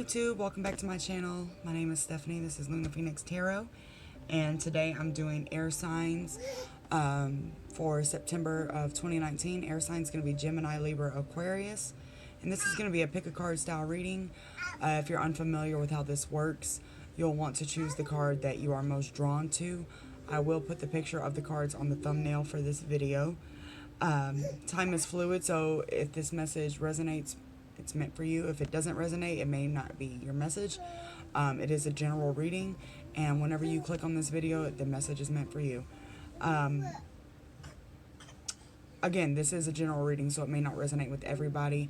YouTube, welcome back to my channel. My name is Stephanie. This is Luna Phoenix Tarot, and today I'm doing air signs for September of 2019. Air signs going to be Gemini, Libra, Aquarius, and this is going to be a pick a card style reading. If you're unfamiliar with how this works, you'll want to choose the card that you are most drawn to. I will put the picture of the cards on the thumbnail for this video. Time is fluid, so if this message resonates, it's meant for you. If it doesn't resonate, it may not be your message. It is a general reading, and whenever you click on this video, the message is meant for you. Again, this is a general reading, so it may not resonate with everybody.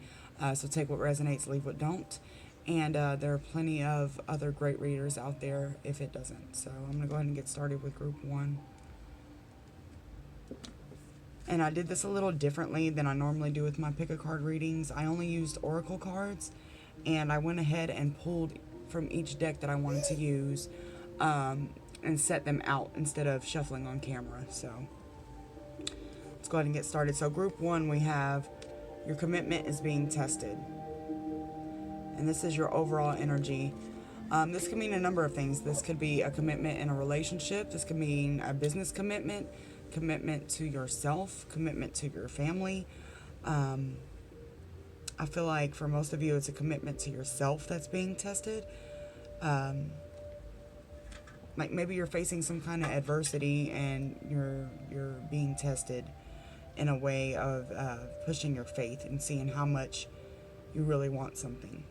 So take what resonates, leave what don't. And there are plenty of other great readers out there if it doesn't. So I'm going to go ahead and get started with group one. And I did this a little differently than I normally do with my pick-a-card readings. I only used oracle cards, and I went ahead and pulled from each deck that I wanted to use and set them out instead of shuffling on camera. So let's go ahead and get started. So group one, we have your commitment is being tested. And this is your overall energy. This could mean a number of things. This could be a commitment in a relationship. This could mean a business commitment, commitment to yourself, commitment to your family. I feel like for most of you, it's a commitment to yourself that's being tested. Like maybe you're facing some kind of adversity and you're being tested in a way of pushing your faith and seeing how much you really want something.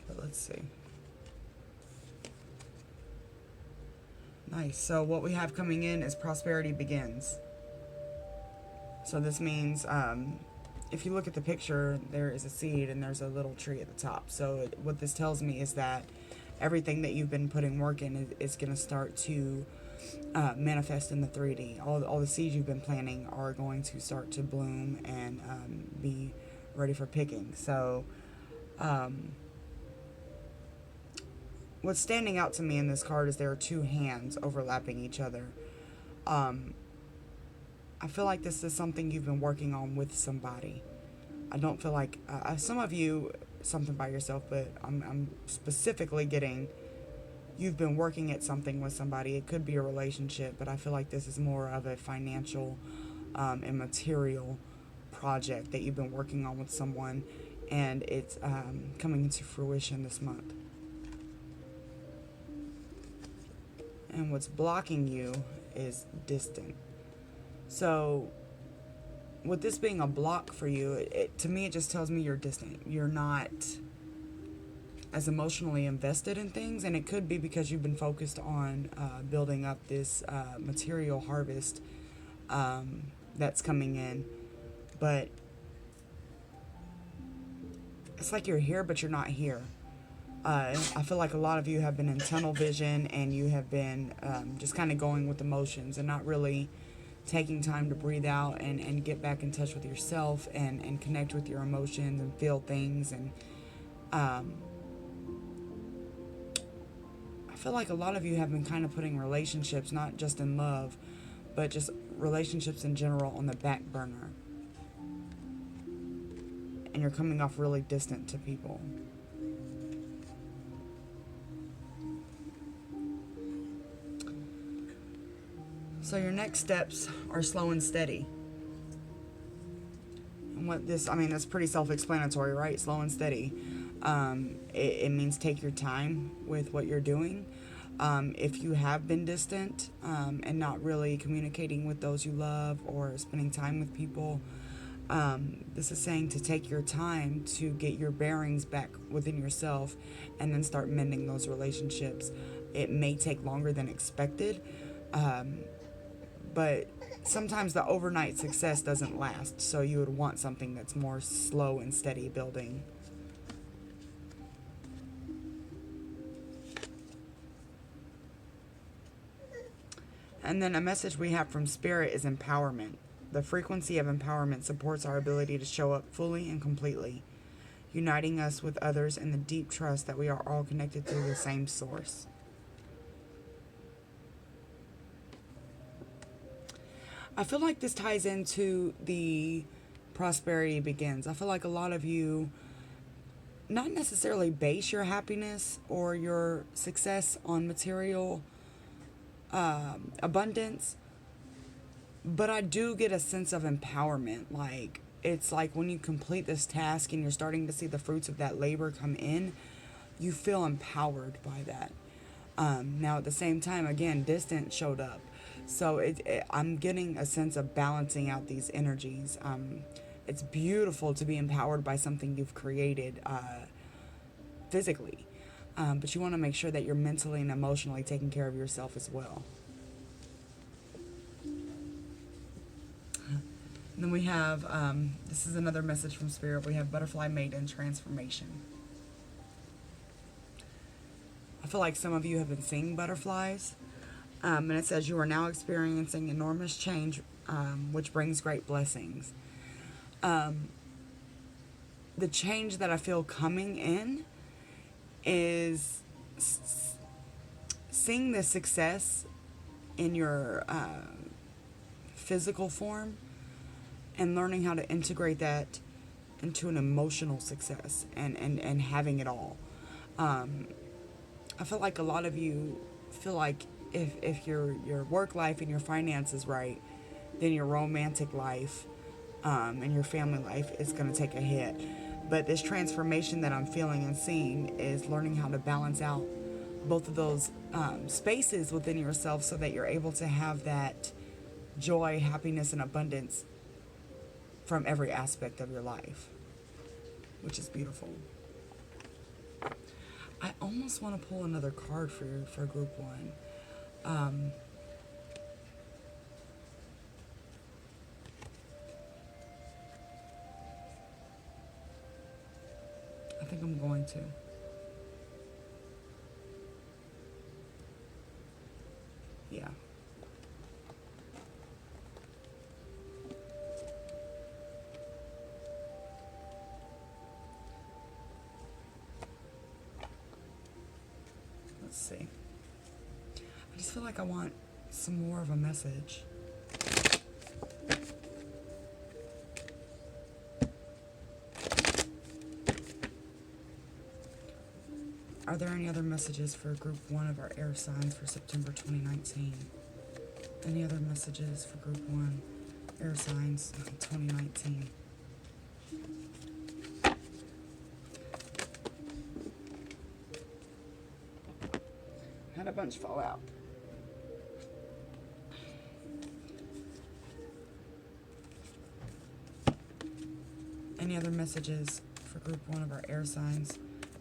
But let's see. Nice. So what we have coming in is prosperity begins. So this means if you look at the picture, there is a seed and there's a little tree at the top. So what this tells me is that everything that you've been putting work in is going to start to manifest in the 3D. All the seeds you've been planting are going to start to bloom and be ready for picking. So what's standing out to me in this card is there are two hands overlapping each other. I feel like this is something you've been working on with somebody. I don't feel like some of you something by yourself, but I'm specifically getting you've been working at something with somebody. It could be a relationship, but I feel like this is more of a financial and material project that you've been working on with someone, and it's coming into fruition this month. And what's blocking you is distant. So with this being a block for you, to me it just tells me you're distant. You're not as emotionally invested in things, and it could be because you've been focused on building up this material harvest that's coming in. But it's like you're here, but you're not here. I feel like a lot of you have been in tunnel vision, and you have been just kind of going with emotions and not really taking time to breathe out and get back in touch with yourself and connect with your emotions and feel things. And I feel like a lot of you have been kind of putting relationships, not just in love, but just relationships in general, on the back burner. And you're coming off really distant to people. So your next steps are slow and steady. And what this, I mean, that's pretty self-explanatory, right? Slow and steady. It means take your time with what you're doing. If you have been distant and not really communicating with those you love or spending time with people, this is saying to take your time to get your bearings back within yourself and then start mending those relationships. It may take longer than expected. But sometimes the overnight success doesn't last, so you would want something that's more slow and steady building. And then a message we have from Spirit is empowerment. The frequency of empowerment supports our ability to show up fully and completely, uniting us with others in the deep trust that we are all connected through the same source. I feel like this ties into the prosperity begins. I feel like a lot of you not necessarily base your happiness or your success on material abundance, but I do get a sense of empowerment. Like, it's like when you complete this task and you're starting to see the fruits of that labor come in, you feel empowered by that. Now, at the same time, again, distance showed up. So I'm getting a sense of balancing out these energies. It's beautiful to be empowered by something you've created physically. But you want to make sure that you're mentally and emotionally taking care of yourself as well. And then we have, this is another message from Spirit. We have Butterfly Maiden Transformation. I feel like some of you have been seeing butterflies. And it says you are now experiencing enormous change, which brings great blessings. The change that I feel coming in is seeing the success in your physical form and learning how to integrate that into an emotional success and having it all. I feel like a lot of you feel like if your work life and your finances right, then your romantic life and your family life is going to take a hit. But this transformation that I'm feeling and seeing is learning how to balance out both of those spaces within yourself so that you're able to have that joy, happiness, and abundance from every aspect of your life, which is beautiful. I almost want to pull another card for group one. I think I'm going to. Yeah. Let's see. I just feel like I want some more of a message. Are there any other messages for group one of our air signs for September 2019? Any other messages for group one air signs 2019? Had a bunch fall out. Any other messages for group one of our air signs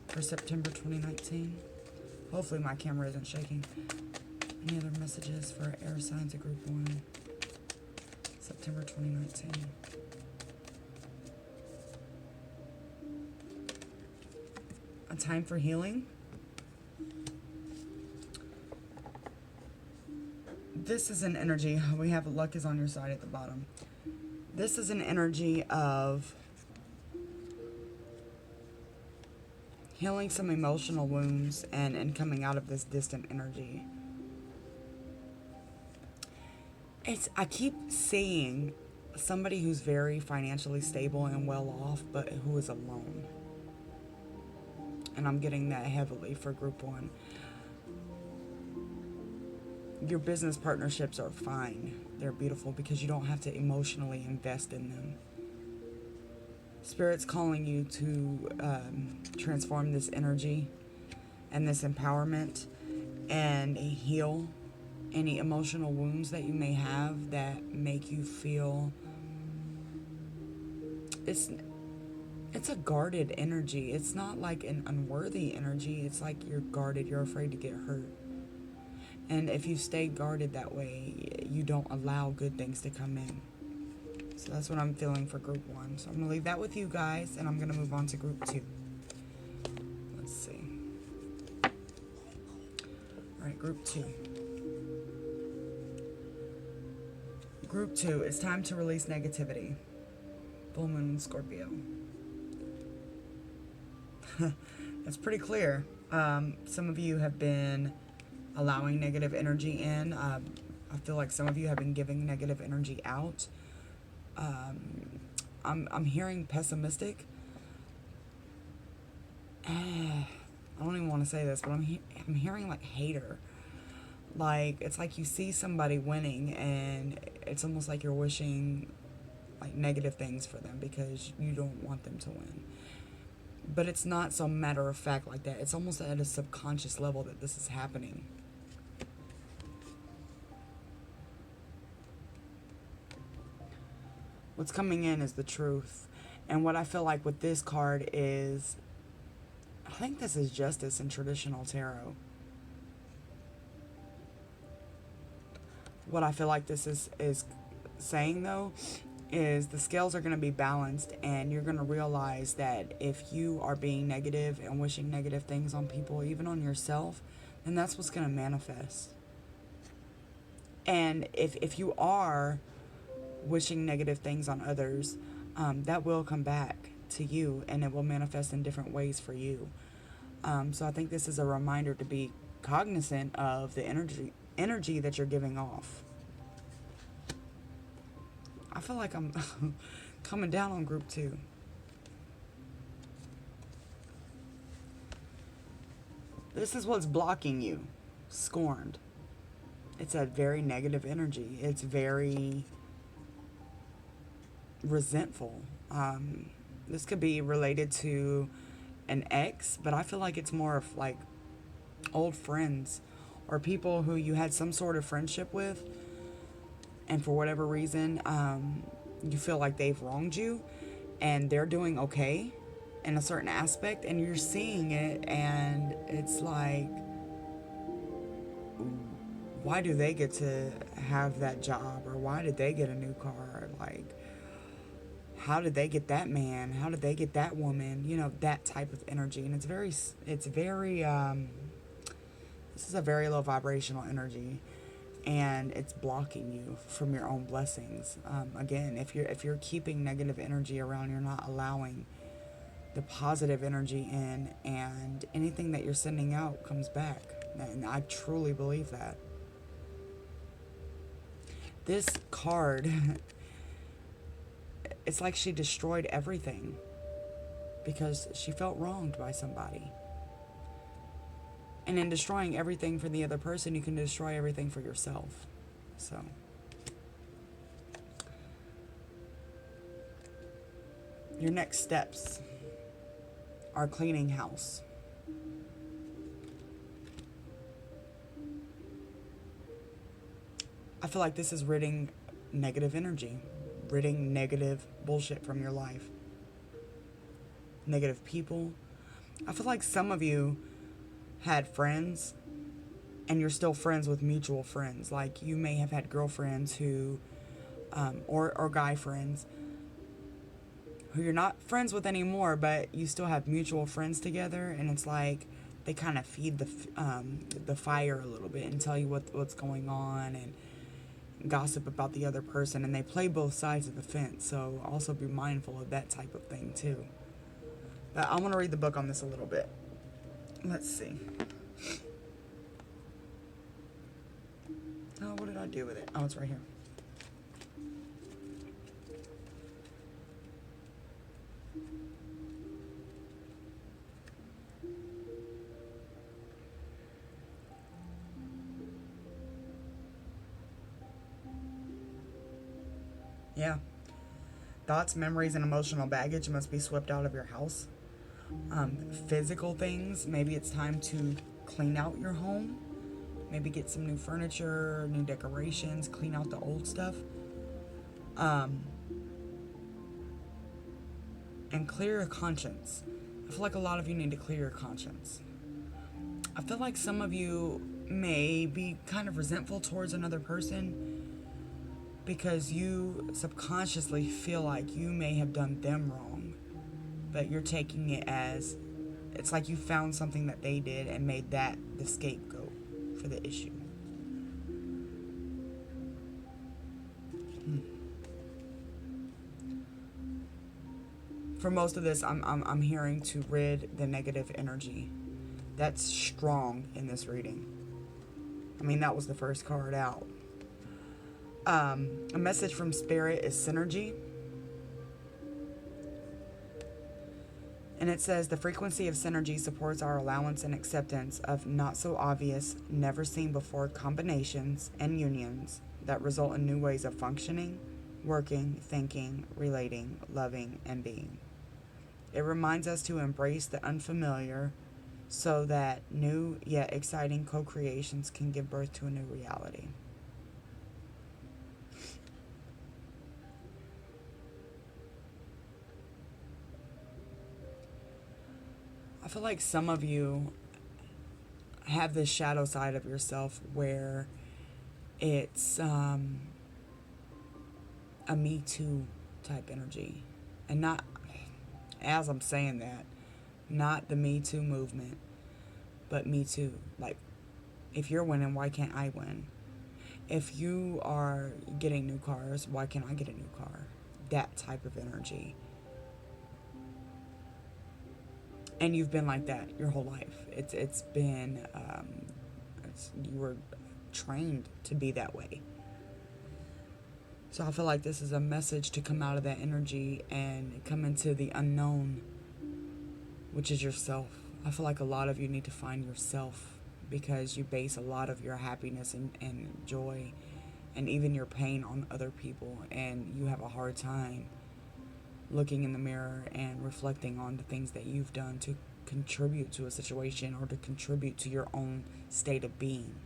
for September 2019? Hopefully my camera isn't shaking. Any other messages for our air signs of group one, September 2019? A time for healing. This is an energy. We have luck is on your side at the bottom. This is an energy of healing some emotional wounds and coming out of this distant energy. I keep seeing somebody who's very financially stable and well off, but who is alone. And I'm getting that heavily for group one. Your business partnerships are fine. They're beautiful because you don't have to emotionally invest in them. Spirit's calling you to transform this energy and this empowerment and heal any emotional wounds that you may have that make you feel it's a guarded energy. It's not like an unworthy energy. It's like you're guarded. You're afraid to get hurt. And if you stay guarded that way, you don't allow good things to come in. So that's what I'm feeling for group one. So I'm going to leave that with you guys, and I'm going to move on to group two. Let's see. All right, group two. Group two, it's time to release negativity. Full moon in Scorpio. It's pretty clear. Some of you have been allowing negative energy in. I feel like some of you have been giving negative energy out. I'm hearing pessimistic. I don't even want to say this, but I'm hearing like hater. Like, it's like you see somebody winning and it's almost like you're wishing like negative things for them because you don't want them to win. But it's not so matter of fact like that. It's almost at a subconscious level that this is happening. What's coming in is the truth. And what I feel like with this card is, I think this is justice in traditional tarot. What I feel like this is saying, though, is the scales are going to be balanced, and you're going to realize that if you are being negative and wishing negative things on people, even on yourself, then that's what's going to manifest. And if you are wishing negative things on others, that will come back to you, and it will manifest in different ways for you. So I think this is a reminder to be cognizant of the energy that you're giving off. I feel like I'm coming down on group 2. This is what's blocking you. Scorned. It's a very negative energy. It's very resentful. This could be related to an ex, but I feel like it's more of like old friends or people who you had some sort of friendship with, and for whatever reason, you feel like they've wronged you and they're doing okay in a certain aspect, and you're seeing it, and it's like, why do they get to have that job, or why did they get a new car? Like, how did they get that man? How did they get that woman? You know, that type of energy. And it's very, this is a very low vibrational energy, and it's blocking you from your own blessings. Again, if you're keeping negative energy around, you're not allowing the positive energy in, and anything that you're sending out comes back. And I truly believe that. This card, it's like she destroyed everything because she felt wronged by somebody. And in destroying everything for the other person, you can destroy everything for yourself. So, your next steps are cleaning house. I feel like this is ridding negative energy, ridding negative bullshit from your life, negative people. I feel like some of you had friends and you're still friends with mutual friends. Like, you may have had girlfriends who, or guy friends who you're not friends with anymore, but you still have mutual friends together, and it's like they kind of feed the fire a little bit and tell you what's going on and gossip about the other person, and they play both sides of the fence. So also be mindful of that type of thing too. But I want to read the book on this a little bit. Let's see. Oh, what did I do with it? Oh, it's right here. Yeah. Thoughts, memories, and emotional baggage must be swept out of your house. Physical things, maybe it's time to clean out your home. Maybe get some new furniture, new decorations, clean out the old stuff. And clear your conscience. I feel like a lot of you need to clear your conscience. I feel like some of you may be kind of resentful towards another person because you subconsciously feel like you may have done them wrong, but you're taking it as, it's like you found something that they did and made that the scapegoat for the issue. For most of this, I'm hearing to rid the negative energy. That's strong in this reading. I mean, that was the first card out. A message from Spirit is synergy. And it says the frequency of synergy supports our allowance and acceptance of not so obvious, never seen before combinations and unions that result in new ways of functioning, working, thinking, relating, loving, and being. It reminds us to embrace the unfamiliar so that new yet exciting co-creations can give birth to a new reality. I feel like some of you have this shadow side of yourself where it's a Me Too type energy. And not, as I'm saying that, not the Me Too movement, but Me Too. Like, if you're winning, why can't I win? If you are getting new cars, why can't I get a new car? That type of energy. And you've been like that your whole life. It's been, you were trained to be that way. So I feel like this is a message to come out of that energy and come into the unknown, which is yourself. I feel like a lot of you need to find yourself because you base a lot of your happiness and joy and even your pain on other people, and you have a hard time looking in the mirror and reflecting on the things that you've done to contribute to a situation or to contribute to your own state of being.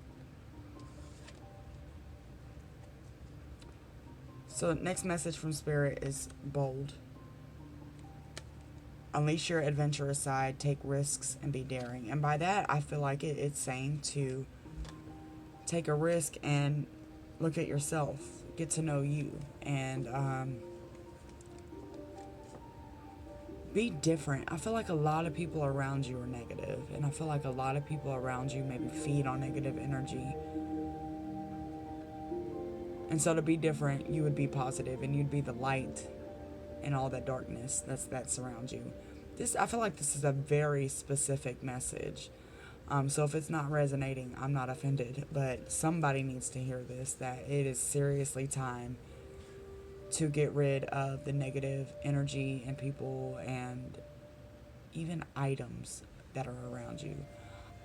So the next message from Spirit is bold. Unleash your adventurous side, take risks, and be daring. And by that, I feel like it's saying to take a risk and look at yourself, get to know you, and be different. I feel like a lot of people around you are negative, and I feel like a lot of people around you maybe feed on negative energy. And so to be different, you would be positive, and you'd be the light in all that darkness that surrounds you. I feel like this is a very specific message. So if it's not resonating, I'm not offended, but somebody needs to hear this, that it is seriously time to get rid of the negative energy and people and even items that are around you.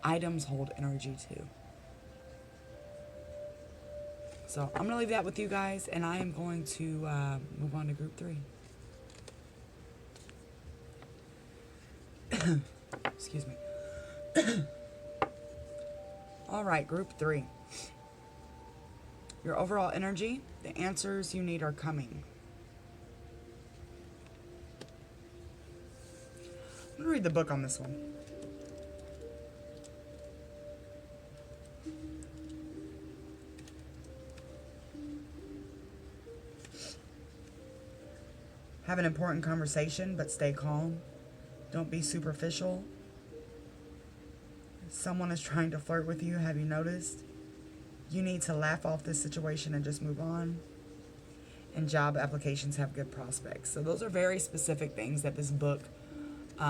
Items hold energy too. So I'm going to leave that with you guys, and I am going to move on to group 3. Excuse me. All right, group 3. Your overall energy, the answers you need are coming. I'm going to read the book on this one. Have an important conversation, but stay calm. Don't be superficial. Someone is trying to flirt with you. Have you noticed? You need to laugh off this situation and just move on. And job applications have good prospects. So those are very specific things that this book,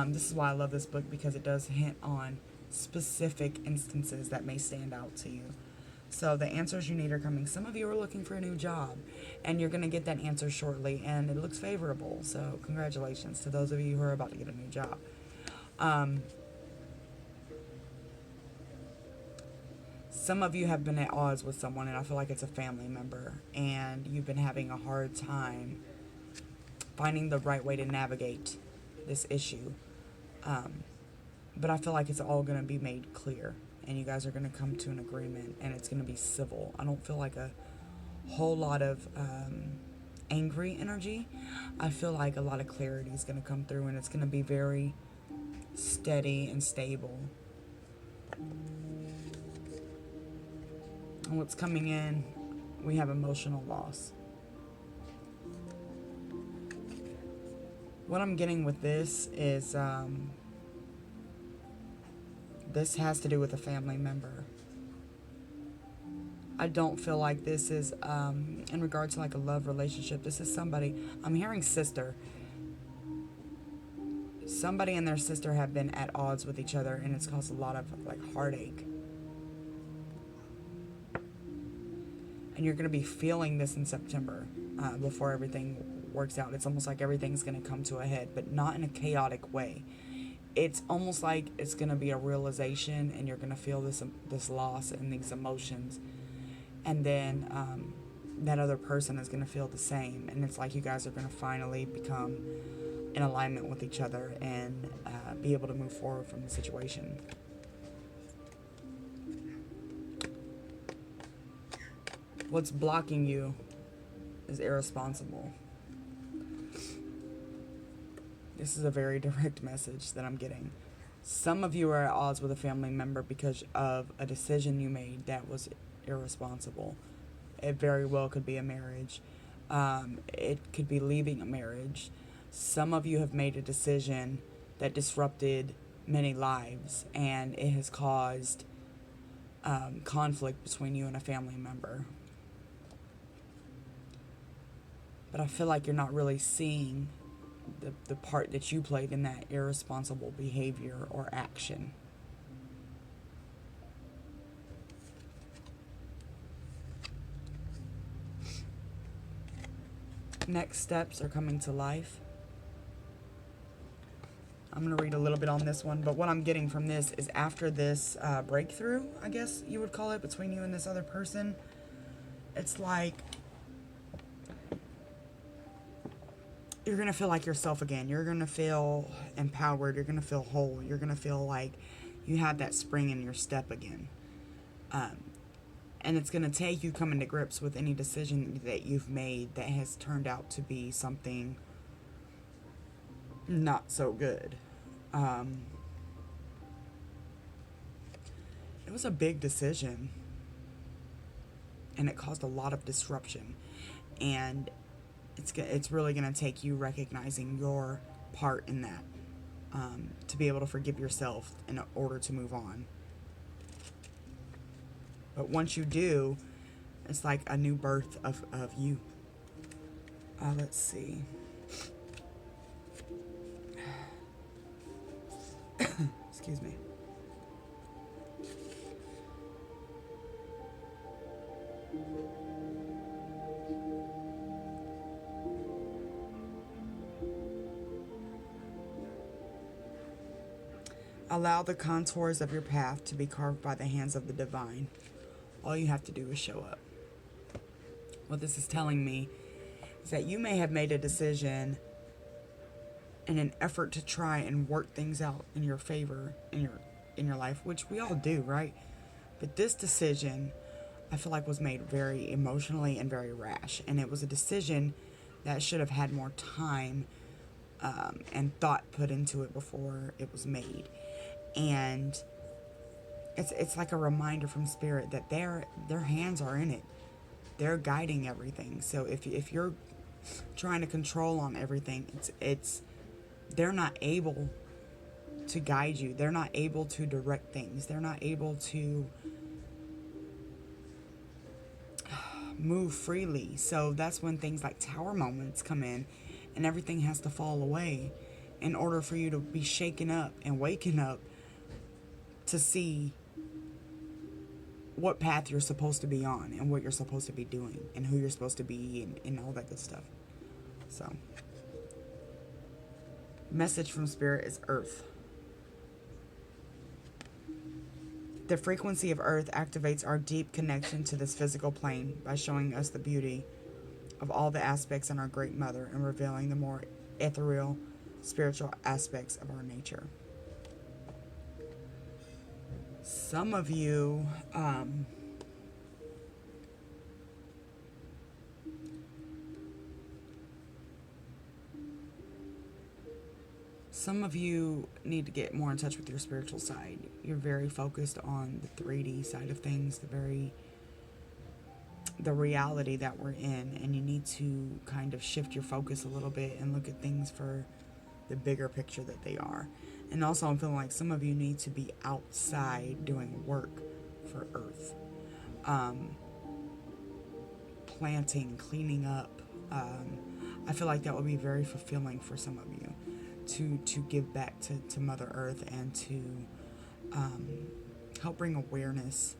this is why I love this book, because it does hint on specific instances that may stand out to you. So the answers you need are coming. Some of you are looking for a new job, and you're going to get that answer shortly, and it looks favorable. So congratulations to those of you who are about to get a new job. Some of you have been at odds with someone, and I feel like it's a family member, and you've been having a hard time finding the right way to navigate this issue. But I feel like it's all going to be made clear, and you guys are going to come to an agreement, and it's going to be civil. I don't feel like a whole lot of angry energy. I feel like a lot of clarity is going to come through, and it's going to be very steady and stable. And what's coming in, we have emotional loss. What I'm getting with this is this has to do with a family member. I don't feel like this is in regard to like a love relationship. This is somebody, I'm hearing sister. Somebody and their sister have been at odds with each other, and it's caused a lot of like heartache. And you're going to be feeling this in September before everything works out. It's almost like everything's going to come to a head, but not in a chaotic way. it's almost like it's going to be a realization, and you're going to feel this loss and these emotions, and then that other person is going to feel the same, and it's like you guys are going to finally become in alignment with each other and be able to move forward from the situation. What's blocking you is irresponsible. This is a very direct message that I'm getting. Some of you are at odds with a family member because of a decision you made that was irresponsible. It very well could be a marriage. It could be leaving a marriage. Some of you have made a decision that disrupted many lives, and it has caused conflict between you and a family member. But I feel like you're not really seeing the part that you played in that irresponsible behavior or action. Next steps are coming to life. I'm going to read a little bit on this one, but what I'm getting from this is after this breakthrough, I guess you would call it, between you and this other person, it's like you're going to feel like yourself again. You're going to feel empowered. You're going to feel whole. You're going to feel like you have that spring in your step again. And it's going to take you coming to grips with any decision that you've made that has turned out to be something not so good. It was a big decision, and it caused a lot of disruption. And it's really going to take you recognizing your part in that, to be able to forgive yourself in order to move on. But once you do, it's like a new birth of you. Let's see. Excuse me. Allow the contours of your path to be carved by the hands of the divine. All you have to do is show up. What this is telling me is that you may have made a decision in an effort to try and work things out in your favor in your life, which we all do, right? But this decision, I feel like, was made very emotionally and very rash, and it was a decision that should have had more time and thought put into it before it was made. And it's like a reminder from Spirit that their hands are in it. They're guiding everything. So if you're trying to control on everything, it's they're not able to guide you. They're not able to direct things. They're not able to move freely. So that's when things like tower moments come in, and everything has to fall away in order for you to be shaken up and waken up to see what path you're supposed to be on and what you're supposed to be doing and who you're supposed to be and all that good stuff. So, message from Spirit is Earth. The frequency of Earth activates our deep connection to this physical plane by showing us the beauty of all the aspects in our Great Mother and revealing the more ethereal, spiritual aspects of our nature. Some of you, need to get more in touch with your spiritual side. You're very focused on the 3D side of things, the reality that we're in, and you need to kind of shift your focus a little bit and look at things for the bigger picture that they are. And also, I'm feeling like some of you need to be outside doing work for Earth. Planting, cleaning up. I feel like that would be very fulfilling for some of you to give back to Mother Earth and to help bring awareness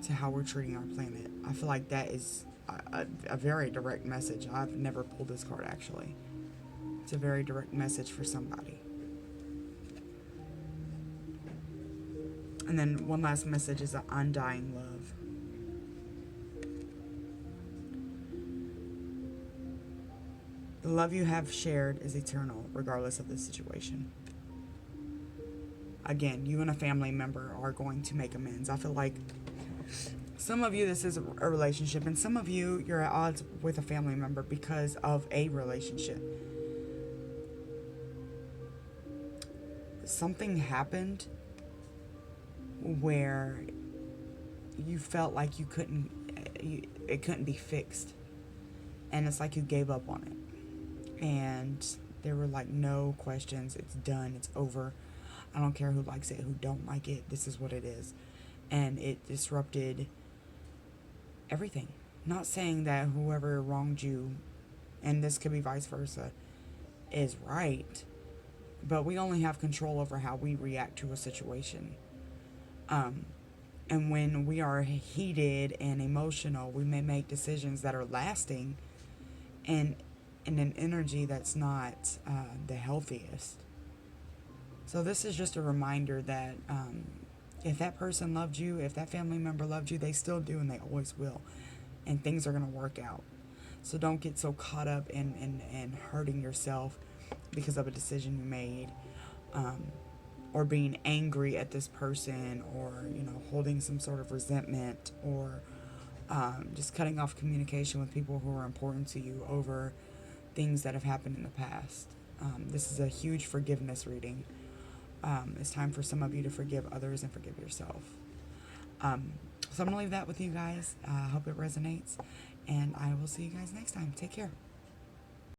to how we're treating our planet. I feel like that is a very direct message. I've never pulled this card, actually. It's a very direct message for somebody. And then one last message is an undying love. The love you have shared is eternal, regardless of the situation. Again, you and a family member are going to make amends. I feel like some of you, this is a relationship, and some of you, you're at odds with a family member because of a relationship. Something happened where you felt like it couldn't be fixed, and it's like you gave up on it, and there were like no questions. It's done. It's over. I don't care who likes it, who don't like it. This is what it is. And it disrupted everything. Not saying that whoever wronged you, and this could be vice versa, is right. But we only have control over how we react to a situation. And when we are heated and emotional, we may make decisions that are lasting and in an energy that's not the healthiest. So this is just a reminder that if that person loved you, if that family member loved you, they still do, and they always will. And things are going to work out. So don't get so caught up in hurting yourself because of a decision you made, or being angry at this person, or, holding some sort of resentment, or just cutting off communication with people who are important to you over things that have happened in the past. This is a huge forgiveness reading. It's time for some of you to forgive others and forgive yourself. So I'm going to leave that with you guys. I hope it resonates, and I will see you guys next time. Take care.